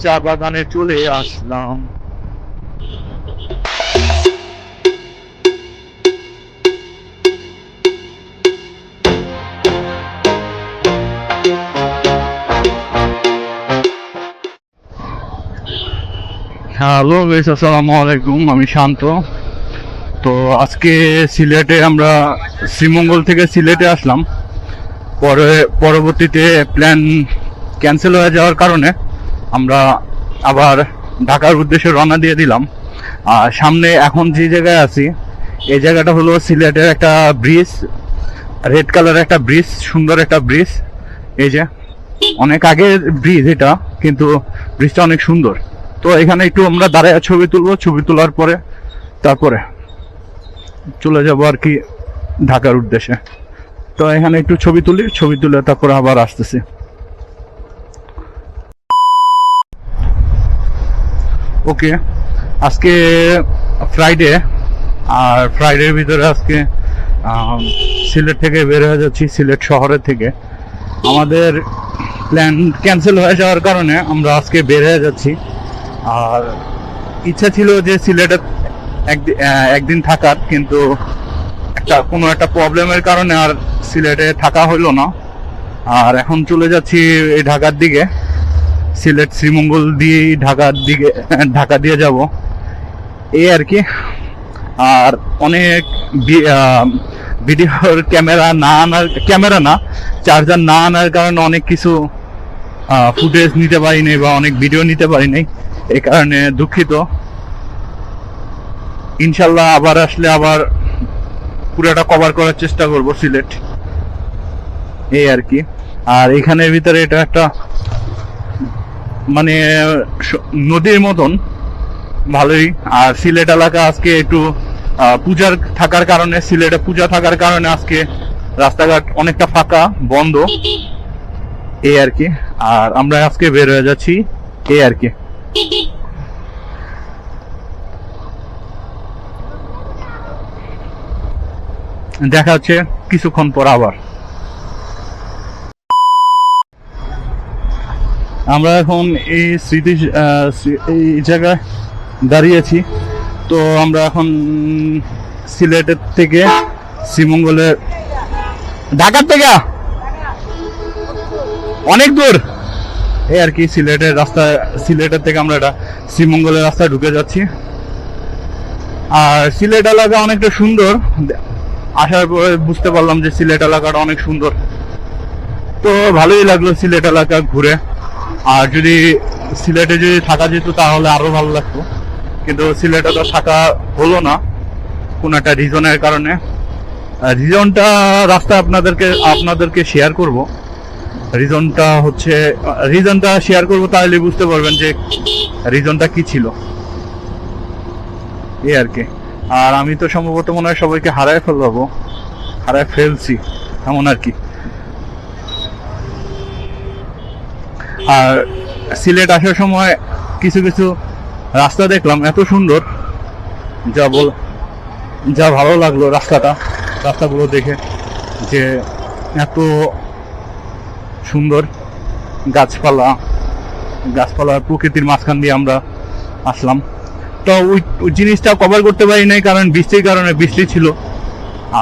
চা বাগানে চলে আসলাম। হ্যালো গাইস, আসসালামু আলাইকুম। আমি শান্ত। তো আজকে সিলেটে আমরা শ্রীমঙ্গল থেকে সিলেটে আসলাম। পরবর্তীতে প্ল্যান ক্যান্সেল হয়ে যাওয়ার কারণে আমরা আবার ঢাকার উদ্দেশ্যে রওনা দিয়ে দিলাম। আর সামনে এখন যে জায়গায় আছি, এই জায়গাটা হলো সিলেটের একটা ব্রিজ, রেড কালার একটা ব্রিজ, সুন্দর একটা ব্রিজ। এই যে অনেক আগের ব্রিজ এটা, কিন্তু ব্রিজটা অনেক সুন্দর। তো এখানে একটু আমরা দাঁড়ায় ছবি তুলবো, ছবি তোলার পরে তারপরে চলে যাবো আর কি ঢাকার উদ্দেশ্যে। তো এখানে একটু ছবি তুলি, ছবি তুলে তারপরে আবার আসতেছি। ওকে, আজকে ফ্রাইডে, আর ফ্রাইডের ভিতরে আজকে সিলেট থেকে বের হয়ে যাচ্ছি, সিলেট শহরের থেকে। আমাদের প্ল্যান ক্যান্সেল হয়ে যাওয়ার কারণে আমরা আজকে বের হয়ে যাচ্ছি। আর ইচ্ছা ছিল যে সিলেটে একদিন থাকার, কিন্তু কোনো একটা প্রবলেমের কারণে আর সিলেটে থাকা হইলো না। আর এখন চলে যাচ্ছি এই ঢাকার দিকে, সিলেট শ্রীমঙ্গল দিয়ে ঢাকা দিয়ে যাব, এই আর কি। আর অনেক ভিডিওর ক্যামেরা না, চার্জার না আনার কারণে অনেক কিছু ফুটেজ নিতে পারি নাই বা অনেক ভিডিও নিতে পারি নাই, এই কারণে দুঃখিত। ইনশাল্লাহ আবার আসলে আবার পুরোটা কভার করার চেষ্টা করব সিলেট, এই আর কি। আর এখানের ভিতরে এটা একটা মানে নদীর মতন, ভালোই। আর সিলেট এলাকা আজকে একটু পূজার থাকার কারণে, সিলেটে পূজা থাকার কারণে আজকে রাস্তাঘাট অনেকটা ফাঁকা, বন্ধ, এই আর কি। আর আমরা আজকে বের হয়ে যাচ্ছি, এই আর কি। দেখা হচ্ছে কিছুক্ষণ পর আবার। আমরা এখন এই এই জায়গায় দাঁড়িয়েছি। তো আমরা এখন সিলেটের থেকে শ্রীমঙ্গলের, ঢাকার থেকে অনেক দূর, এই আর কি। সিলেটের থেকে আমরা এটা শ্রীমঙ্গলের রাস্তায় ঢুকে যাচ্ছি। আর সিলেট এলাকা অনেকটা সুন্দর, আসার পরে বুঝতে পারলাম যে সিলেট এলাকাটা অনেক সুন্দর। তো ভালোই লাগলো সিলেট এলাকা ঘুরে। আর যদি সিলেটে যদি থাকা যেত তাহলে আরো ভালো লাগতো, কিন্তু সিলেটে তো থাকা হলো না কোন একটা রিজনের কারণে। রিজনটা রাস্তায় আপনাদেরকে শেয়ার করব। রিজনটা শেয়ার করব, তাহলে বুঝতে পারবেন যে রিজনটা কি ছিল, এই আর কি। আর আমি তো সম্ভবত মনে হয় সবাইকে হারায় ফেলছি এমন আর কি। আর সিলেট আসার সময় কিছু কিছু রাস্তা দেখলাম এত সুন্দর, যা ভালো লাগলো রাস্তাগুলো দেখে, যে এত সুন্দর গাছপালা প্রকৃতির মাঝখান দিয়ে আমরা আসলাম। তো ওই জিনিসটা কভার করতে পারি নাই, কারণ বৃষ্টির কারণে, বৃষ্টি ছিল।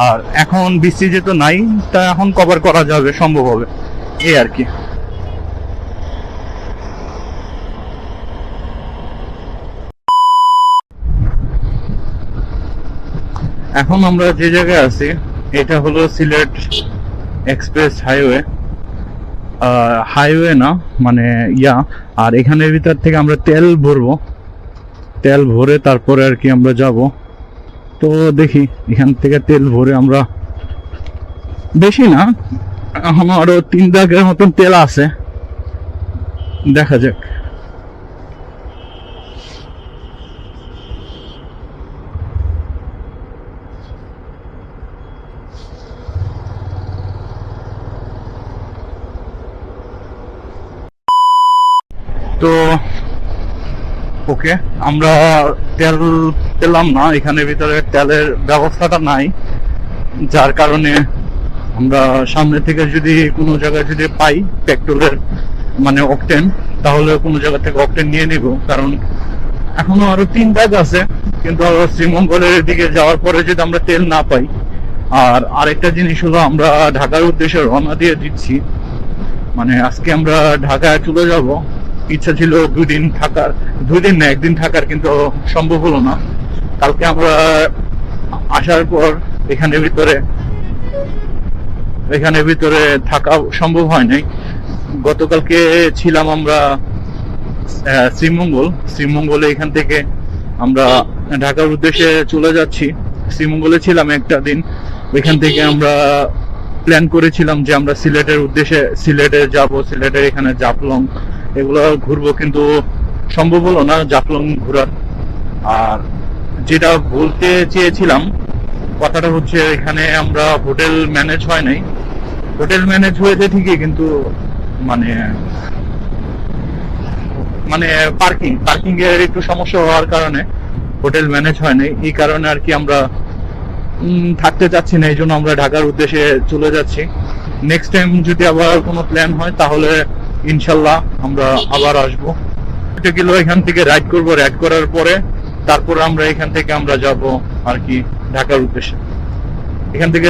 আর এখন বৃষ্টি যেহেতু নাই, তা এখন কভার করা যাবে, সম্ভব হবে, এই আর কি। এখন আমরা যে জায়গায় আছি, এটা হলো সিলেট এক্সপ্রেস হাইওয়ে না, মানে আর এখানের ভিতর থেকে আমরা তেল ভরে তারপরে আর কি আমরা যাব। তো দেখি, এখান থেকে তেল ভরে আমরা, বেশি না, এখন আরো 3 দাগের মতন তেল আছে, দেখা যাক। তো ওকে, আমরা তেল পেলাম না, এখানের ভিতরে তেলের ব্যবস্থাটা নাই, যার কারণে আমরা সামনে থেকে যদি কোনো জায়গায় যদি পাই পেট্রোলের মানে অকটেন, তাহলে কোনো জায়গা থেকে অকটেন নিয়ে নিব, কারণ এখনো আরো 3 ব্যাগ আছে। কিন্তু শ্রীমঙ্গলের দিকে যাওয়ার পরে যদি আমরা তেল না পাই, আর আরেকটা জিনিস হলো আমরা ঢাকার উদ্দেশ্যে রওনা দিয়ে দিচ্ছি, মানে আজকে আমরা ঢাকায় চলে যাব। ইচ্ছা ছিল 2 দিন থাকার, 2 দিন না 1 দিন থাকার, কিন্তু সম্ভব হলো না। কালকে আমরা আসার পর এখানে ভিতরে থাকা সম্ভব হয় নাই। গতকালকে ছিলাম আমরা শ্রীমঙ্গলে, এখান থেকে আমরা ঢাকার উদ্দেশ্যে চলে যাচ্ছি। শ্রীমঙ্গলে ছিলাম একটা দিন, ওইখান থেকে আমরা প্ল্যান করেছিলাম যে আমরা সিলেটে যাব, সিলেটের এখানে জাফলং এগুলো ঘুরবো, কিন্তু সম্ভব হলো না জাফলং ঘোরার। আর যেটা বলতে চেয়েছিলাম কথাটা হচ্ছে, এখানে আমরা হোটেল ম্যানেজ হয় নাই। হোটেল ম্যানেজ হয়েছে ঠিকই, কিন্তু মানে পার্কিং এর একটু সমস্যা হওয়ার কারণে হোটেল ম্যানেজ হয় নাই। এই কারণে আর কি আমরা থাকতে চাচ্ছি না, এই জন্য আমরা ঢাকার উদ্দেশ্যে চলে যাচ্ছি। নেক্সট টাইম যদি আবার কোনো প্ল্যান হয় তাহলে ইনশাল্লাহ আমরা আবার আসবো। 1 কিলো এখান থেকে রাইড করবো, রাইড করার পরে তারপর আমরা এখান থেকে আমরা যাব আর কি ঢাকার উদ্দেশ্যে। এখান থেকে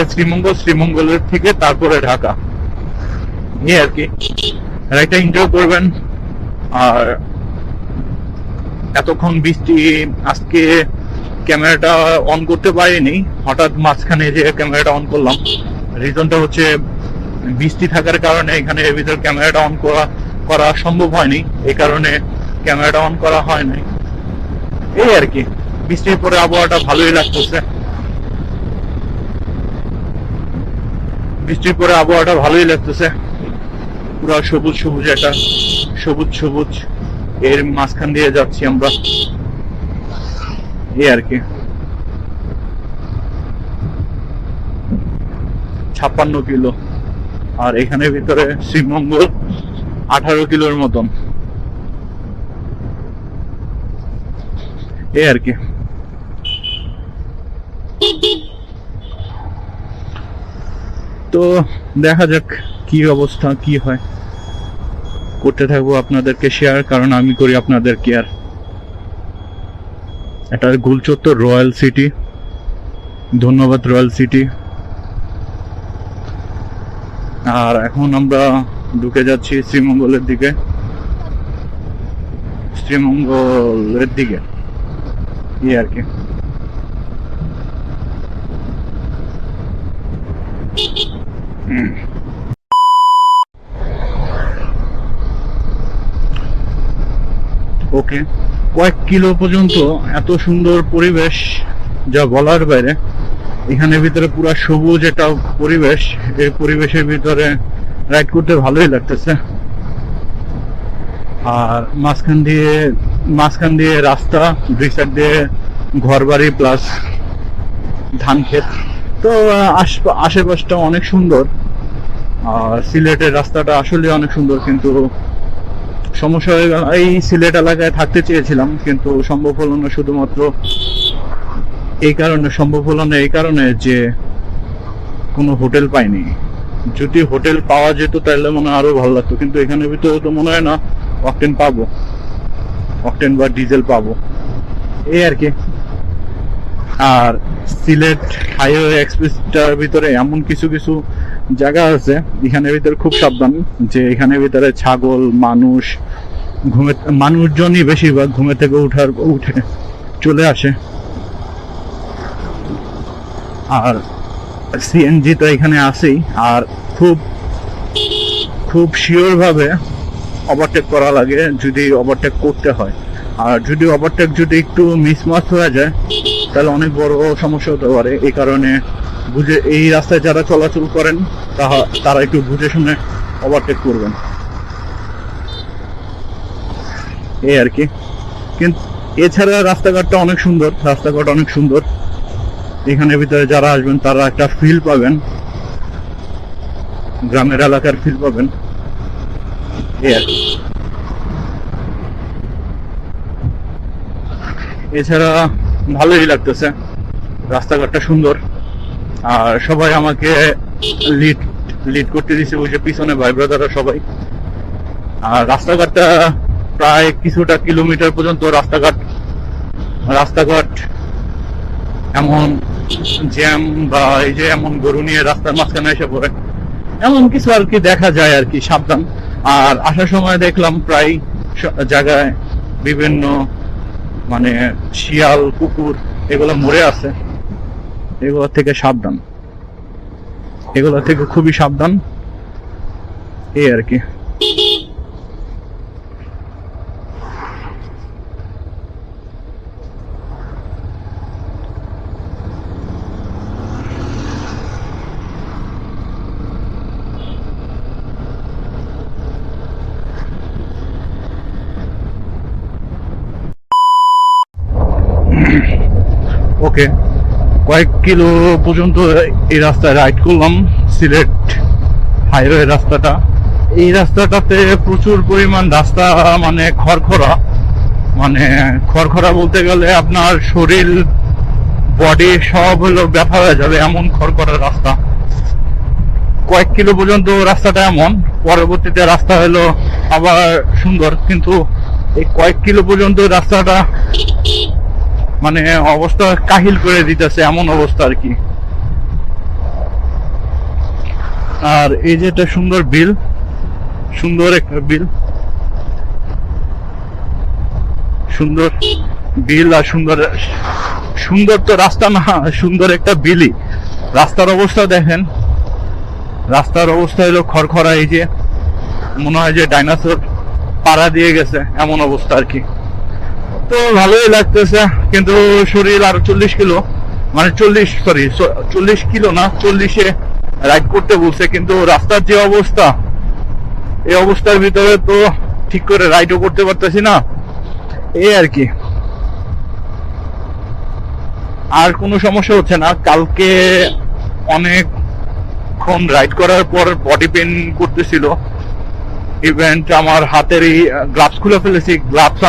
শ্রীমঙ্গলের থেকে তারপরে ঢাকা, এই আর কি। রাইডটা এনজয় করবেন। আর এতক্ষণ বৃষ্টি, আজকে ক্যামেরাটা অন করতে পারিনি, হঠাৎ মাঝখানে যে ক্যামেরাটা অন করলাম। রিজনটা হচ্ছে বৃষ্টি থাকার কারণে এখানে এর ভিতর ক্যামেরাটা অন করা সম্ভব হয়নি, এই কারণে ক্যামেরাটা অন করা হয় নাই, এই আর কি। বৃষ্টির পরে আবহাওয়াটা ভালোই লাগতেছে, পুরো সবুজ একটা সবুজ এর মাঝখান দিয়ে যাচ্ছি আমরা, এই আর কি। 56 কিলো, আর এখানে ভিতরে শ্রীমঙ্গল 18 কিলোর মতন, এই আর কি। তো দেখা যাক কি অবস্থা, কি হয়। করতে থাকবো আপনাদেরকে শেয়ার, কারণ আমি করি আপনাদের কেয়ার। এটা গুলচত্বর রয়্যাল সিটি, ধন্যবাদ রয়্যাল সিটি। আর এখন আমরা ঢুকে যাচ্ছি শ্রীমঙ্গলের দিকে, এই আর কি। ওকে, কয়েক কিলো পর্যন্ত এত সুন্দর পরিবেশ যা বলার বাইরে। এখানে ভিতরে পুরো সবুজ একটা পরিবেশ, এই পরিবেশের ভিতরে রাইড করতে ভালোই লাগতেছে। আর মাঝখান দিয়ে রাস্তা, দুই সাইড দিয়ে ঘর বাড়ি প্লাস ধান ক্ষেত। তো আশেপাশটা অনেক সুন্দর। আর সিলেটের রাস্তাটা আসলে অনেক সুন্দর, কিন্তু সমস্যা হয়ে গেল, এই সিলেট এলাকায় থাকতে চেয়েছিলাম কিন্তু সম্ভব হলো না, শুধুমাত্র এই কারণে যে কোনো হোটেল পাইনি। যদি হোটেল পাওয়া যেত তাহলে মনে হয় আরো ভালো লাগতো, কিন্তু এখানে ভিতরে তো মনে হয় না অকটেন বা ডিজেল পাবো, এই আর কি। আর সিলেট হাইওয়ে এক্সপ্রেসটার ভিতরে এমন কিছু জায়গা আছে, এখানে ভিতরে খুব সাবধান, যে এখানে ভিতরে ছাগল, মানুষজনই বেশিরভাগ ঘুমে থেকে উঠে চলে আসে। আর সিএনজি তো এখানে আছেই। আর খুব শিওর ভাবে ওভারটেক করা লাগে যদি ওভারটেক করতে হয়। আর যদি ওভারটেক একটু মিসমাচ হয়ে যায় তাহলে অনেক বড় সমস্যা হতে পারে। এই কারণে বুঝে, এই রাস্তায় যারা চলাচল করেন তারা একটু বুঝে শুনে ওভারটেক করবেন, এই আর কি। কিন্তু এছাড়া রাস্তাঘাটটা অনেক সুন্দর। এখানে ভিতরে যারা আসবেন তারা একটা ফিল পাবেন, গ্রামের এলাকার ফিল পাবেন, এই আর কি। এছাড়া ভালোই লাগতেছে, রাস্তাঘাটটা সুন্দর। আর সবাই আমাকে লিড করতে দিছে, ওই যে পিছনে ভাই ব্রাদাররা সবাই। আর রাস্তাঘাটটা প্রায় কিছুটা কিলোমিটার পর্যন্ত রাস্তাঘাট রাস্তাঘাট এমন জ্যাম বা এই যে এমন গরু নিয়ে রাস্তার মাঝখানে এসে পড়ে, এমন কিছু আর কি দেখা যায় আর কি, সাবধান। আর আসার সময় দেখলাম প্রায় জায়গায় বিভিন্ন মানে শিয়াল কুকুর এগুলো মরে আছে, এগুলো থেকে সাবধান, এগুলো থেকে খুবই সাবধান, এই আর কি। ওকে, কয়েক কিলো পর্যন্ত এই রাস্তায় রাইড করলাম, সিলেট হাইওয়ে রাস্তাটা। এই রাস্তাটাতে প্রচুর পরিমাণ রাস্তা মানে খড়খড়া, মানে খড়খড়া বলতে গেলে আপনার শরীর বডি সব হলো ব্যথা হয়ে যাবে, এমন খড়খড়া রাস্তা। কয়েক কিলো পর্যন্ত রাস্তাটা এমন, পরবর্তীতে রাস্তা হলো আবার সুন্দর, কিন্তু এই কয়েক কিলো পর্যন্ত রাস্তাটা মানে অবস্থা কাহিল করে দিতেছে, এমন অবস্থা আর কি। আর এই যে একটা সুন্দর বিল, সুন্দর একটা বিল, সুন্দর বিল, আর সুন্দর সুন্দর তো রাস্তা না, সুন্দর একটা বিলি। রাস্তার অবস্থা দেখেন, রাস্তার অবস্থা হলো খড়খড়া, এই যে মনে হয় যে ডাইনোসর পাড়া দিয়ে গেছে, এমন অবস্থা আর কি। তো ভালোই লাগতেছে, কিন্তু শরীর আরো 40 কিলো মানে 40 কিলো না, 40-এ রাইড করতে বলছে, কিন্তু রাস্তার যে অবস্থা, এই অবস্থার ভিতরে তো ঠিক করে রাইডও করতে পারতেছি না, এই আর কি। আর কোনো সমস্যা হচ্ছে না। কালকে অনেকক্ষণ রাইড করার পর বডি পেন করতেছিল, ইভেন্ট আমার হাতের এই গ্লাভস খুলে ফেলেছি, গ্লাভস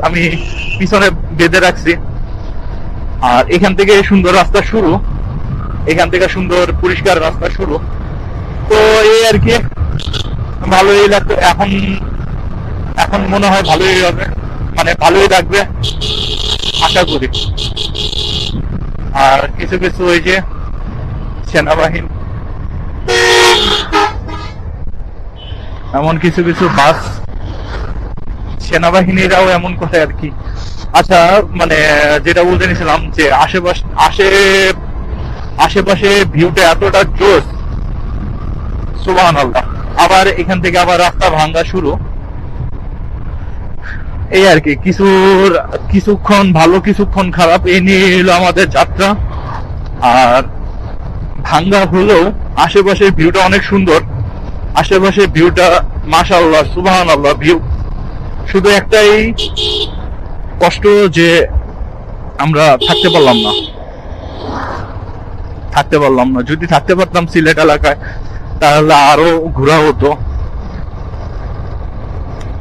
আমি পিছনে বেঁধে রাখছি। আর এখান থেকে সুন্দর রাস্তা শুরু, এখান থেকে সুন্দর পরিষ্কার রাস্তা শুরু, তো এই আর কি, ভালোই লাগতো। এখন এখন মনে হয় ভালোই হবে, মানে ভালোই লাগবে আশা করি। আর কিছু কিছু ওই যে সেনাবাহিনী, এমন কিছু কিছু বাস সেনাবাহিনীরাও এমন করে আর কি। আচ্ছা, মানে যেটা বলতে নিছিলাম যে আশেপাশে ভিউটা এতটা জোস, সুবহানাল্লাহ। আবার এখান থেকে আবার রাস্তা ভাঙা শুরু, এই আর কি। কিছুক্ষণ ভালো, কিছুক্ষণ খারাপ, এই নিয়ে এলো আমাদের যাত্রা। আর ভাঙ্গা হলেও আশেপাশের ভিউটা অনেক সুন্দর, আশেপাশের ভিউটা মাশাআল্লাহ সুবহানাল্লাহ ভিউ। শুধু একটাই কষ্ট যে আমরা থাকতে পারলাম না, যদি থাকতে পারতাম সিলেট এলাকায় তাহলে আরো ঘোরা হতো,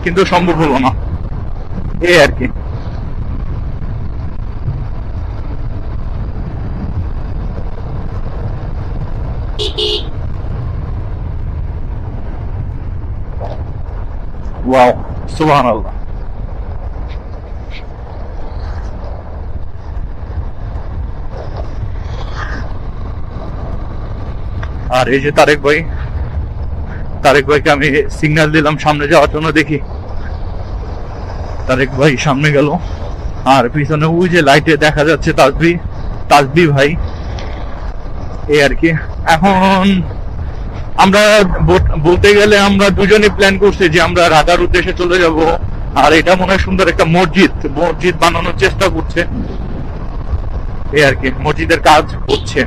কিন্তু সম্ভব হলো না, এই আর কি। ওয়াও, সুবহানাল্লাহ। আর এই যে তারেক ভাইকে আমি সিগন্যাল দিলাম সামনে যাওয়ার জন্য, দেখি তারেক ভাই সামনে গেল। আর পিছনে ওই যে লাইটে দেখা যাচ্ছে তাজবি ভাই, এই আর কি। এখন আমরা বলতে গেলে আমরা দুজনে প্ল্যান করছি যে আমরা ঢাকার উদ্দেশ্যে চলে যাব। আর এটা মনে হয় সুন্দর একটা মসজিদ বানানোর চেষ্টা করছে, এই আর কি, মসজিদের কাজ হচ্ছে।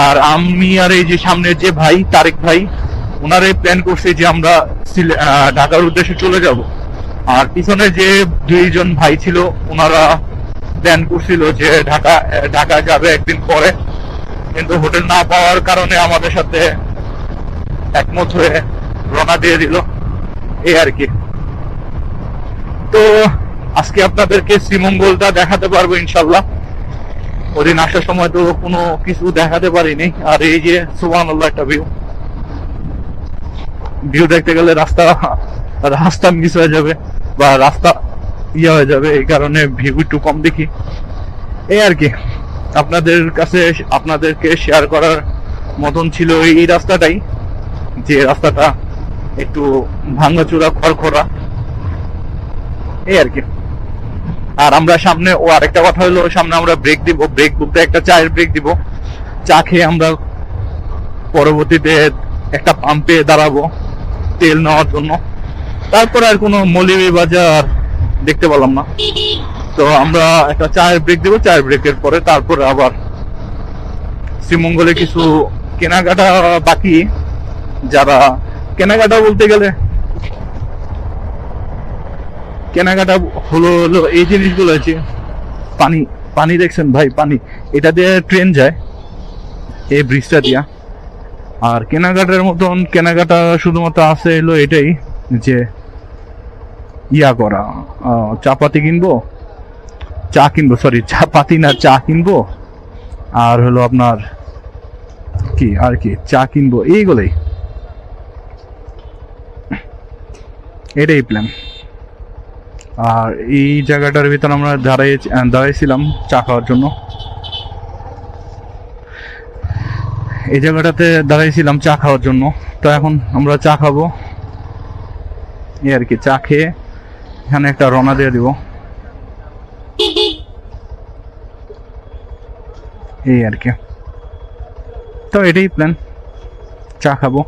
আর আমি আর এই যে সামনের যে ভাই তারেক ভাই, ওনারাই প্ল্যান করছে যে আমরা ঢাকার উদ্দেশ্যে চলে যাব। আর পিছনে যে দুইজন ভাই ছিল, ওনারা প্ল্যান করছিল যে ঢাকা যাবে একদিন পরে, কিন্তু হোটেল না পাওয়ার কারণে আমাদের সাথে একমত হয়ে রওনা দিয়ে দিল, এই আর কি। তো আজকে আপনাদেরকে শ্রীমঙ্গলটা দেখাতে পারবো ইনশাল্লাহ। ওদিন আসার সময় তো কোনো কিছু দেখাতে পারিনি। আর এই যে সুবহানাল্লাহ একটা ভিউ, ভিউ দেখতে গেলে রাস্তা রাস্তা মিস হয়ে যাবে বা রাস্তা হয়ে যাবে, এই কারণে ভিউ একটু কম দেখি। এই আর কি, আপনাদের কাছে আপনাদেরকে শেয়ার করার মতন ছিল এই রাস্তাটাই, যে রাস্তাটা একটু ভাঙাচোরা খড়খড়া, এই আর কি। আর আমরা সামনে আরেকটা কথা হলো, সামনে আমরা ব্রেক দিব, ব্রেক বলতে একটা চায়ের ব্রেক দিব। চা খেয়ে আমরা পরবর্তীতে একটা পাম্পে দাঁড়াবো তেল নেওয়ার জন্য। তারপর আর কোনো মৌলভী বাজার দেখতে পেলাম না, তো আমরা একটা চায়ের ব্রেক দেবো। চায়ের ব্রেকের পরে তারপরে আবার শ্রীমঙ্গলে কিছু কেনাকাটা বাকি, যারা কেনাকাটা বলতে গেলে কেনাকাটা হলো হলো এই জিনিসগুলো আছে। পানি পানি দেখছেন ভাই, পানি, এটা দিয়ে ট্রেন যায় এই ব্রিজটা দিয়া। আর কেনাকাটার মতন কেনাকাটা শুধুমাত্র আছে এলো এটাই, যে করা, চাপাতি কিনবো, চা কিনবো, সরি চাপাতি না, চা কিনবো। আর হলো আপনার কি আর কি, চা কিনবো, এইগুলোই, এটাই প্ল্যান। আর এই জায়গাটার ভিতর আমরা দাঁড়াইছিলাম চা খাওয়ার জন্য। এই জায়গাটাতে দাঁড়াইছিলাম চা খাওয়ার জন্য, তো এখন আমরা চা খাবো, এই আর কি। চা খেয়ে এখানে একটা রওনা দিয়ে দিব, এই আর কি। তো এটাই প্ল্যান, চা খাবো,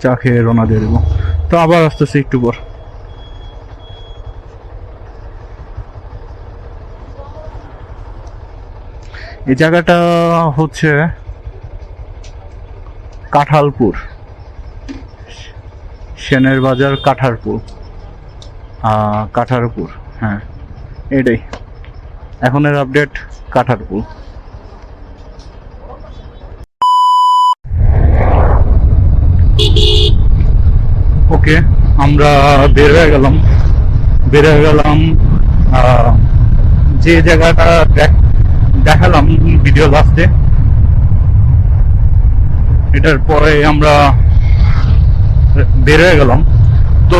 চা খেয়ে রওনা দিয়ে দেবো। তো আবার আসতেছি একটু পর। এই জায়গাটা হচ্ছে কাঁঠালপুর, সেনের বাজার, কাঁঠালপুর, হ্যাঁ এটাই এখনের আপডেট, কাঁঠালপুর। ওকে, আমরা বের হয়ে গেলাম যে জায়গাটা দেখালাম ভিডিও লাস্টে, এটার পরে আমরা বের হয়ে গেলাম। তো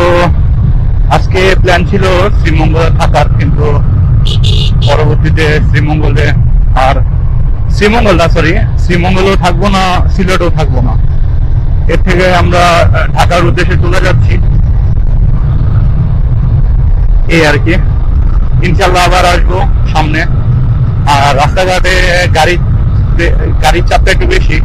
আজকে প্ল্যান ছিল শ্রীমঙ্গলে থাকার, কিন্তু পরবর্তীতে শ্রীমঙ্গলেও থাকবো না, সিলেটেও থাকবো না, এর থেকে আমরা ঢাকার উদ্দেশ্যে চলে যাচ্ছি, এই আর কি। ইনশাল্লাহ আবার আসবো সামনে। আর রাস্তাঘাটে গাড়ির চাপটা একটু বেশি,